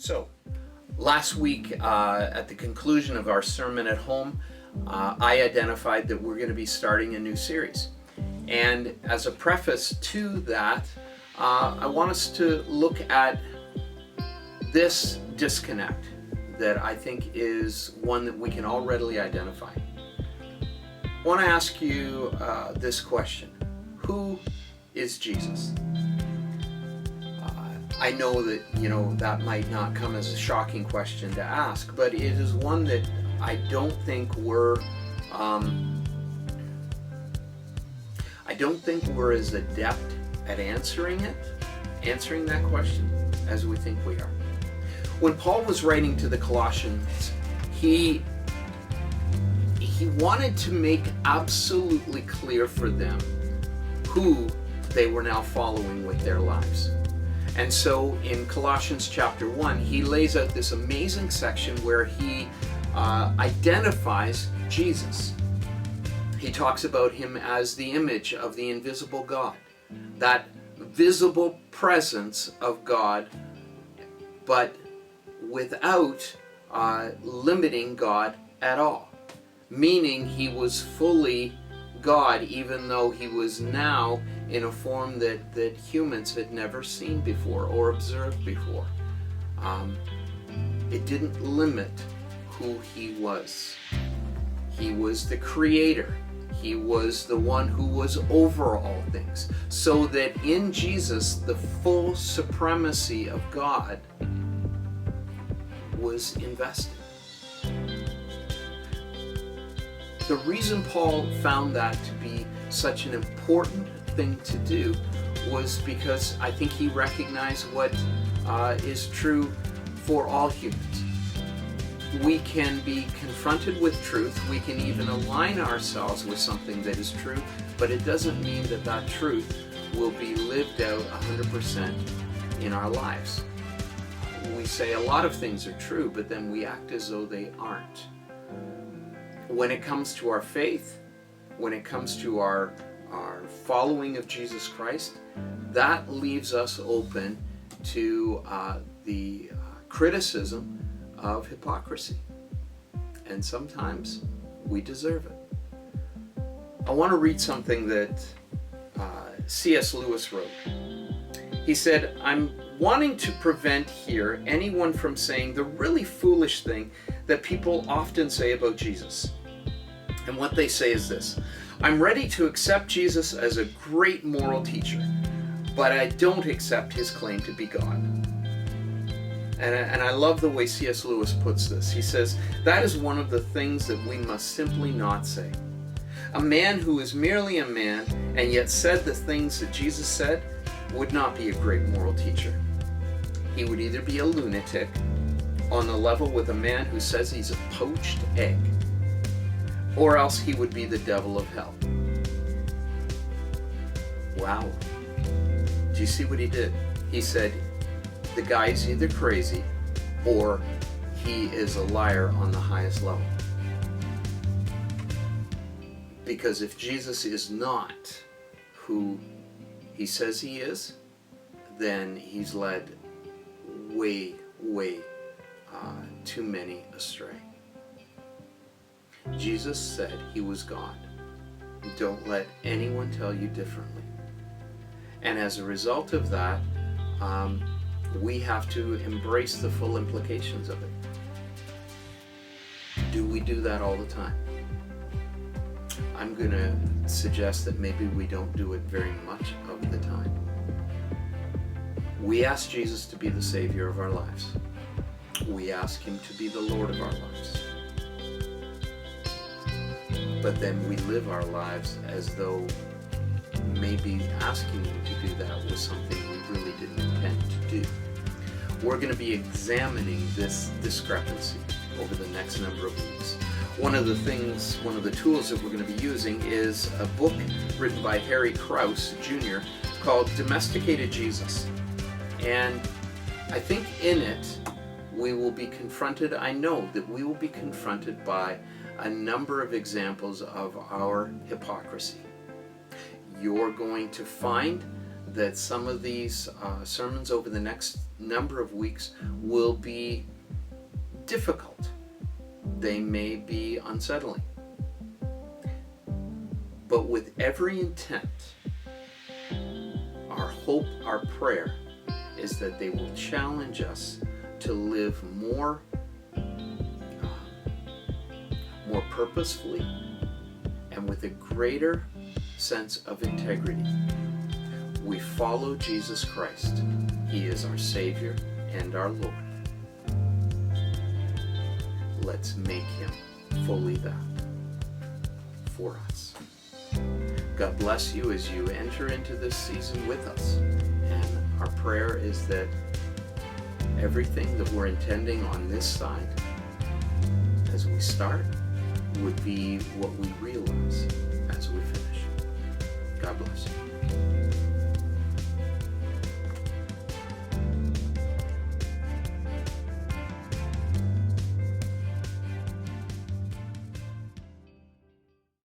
So, last week at the conclusion of our sermon at home, I identified that we're going to be starting a new series. And as a preface to that, I want us to look at this disconnect that I think is one that we can all readily identify. I want to ask you this question. Who is Jesus? I know that, that might not come as a shocking question to ask, but it is one that I don't think we're as adept at answering that question as we think we are. When Paul was writing to the Colossians, he wanted to make absolutely clear for them who they were now following with their lives. And so in Colossians chapter 1, he lays out this amazing section where he identifies Jesus. He talks about him as the image of the invisible God, that visible presence of God, but without limiting God at all. Meaning he was fully God, even though he was now in a form that humans had never seen before or observed before. It didn't limit who he was. He was the creator. He was the one who was over all things. So that in Jesus, the full supremacy of God was invested. The reason Paul found that to be such an important thing to do was because I think he recognized what is true for all humans. We can be confronted with truth, we can even align ourselves with something that is true, but it doesn't mean that that truth will be lived out 100% in our lives. We say a lot of things are true, but then we act as though they aren't. When it comes to our faith, when it comes to our following of Jesus Christ, that leaves us open to the criticism of hypocrisy. And sometimes we deserve it. I want to read something that C.S. Lewis wrote. He said, "I'm wanting to prevent here anyone from saying the really foolish thing that people often say about Jesus. And what they say is this: I'm ready to accept Jesus as a great moral teacher, but I don't accept his claim to be God." And I love the way C.S. Lewis puts this. He says, that is one of the things that we must simply not say. A man who is merely a man and yet said the things that Jesus said would not be a great moral teacher. He would either be a lunatic on the level with a man who says he's a poached egg, or else he would be the devil of hell. Wow. Do you see what he did? He said, the guy's either crazy or he is a liar on the highest level. Because if Jesus is not who he says he is, then he's led way too many astray. Jesus said he was God. Don't let anyone tell you differently. And as a result of that, we have to embrace the full implications of it. Do we do that all the time? I'm going to suggest that maybe we don't do it very much of the time. We ask Jesus to be the Savior of our lives. We ask him to be the Lord of our lives. But then we live our lives as though maybe asking him to do that was something we really didn't intend to do. We're going to be examining this discrepancy over the next number of weeks. One of the tools that we're going to be using is a book written by Harry Krause Jr. called Domesticated Jesus. And I think in it we will be confronted, I know that we will be confronted by a number of examples of our hypocrisy. You're going to find that some of these sermons over the next number of weeks will be difficult. They may be unsettling. But with every intent, our hope, our prayer is that they will challenge us to live more purposefully and with a greater sense of integrity. We follow Jesus Christ. He is our Savior and our Lord. Let's make him fully that for us. God bless you as you enter into this season with us. And our prayer is that everything that we're intending on this side as we start would be what we realize as we finish. God bless you.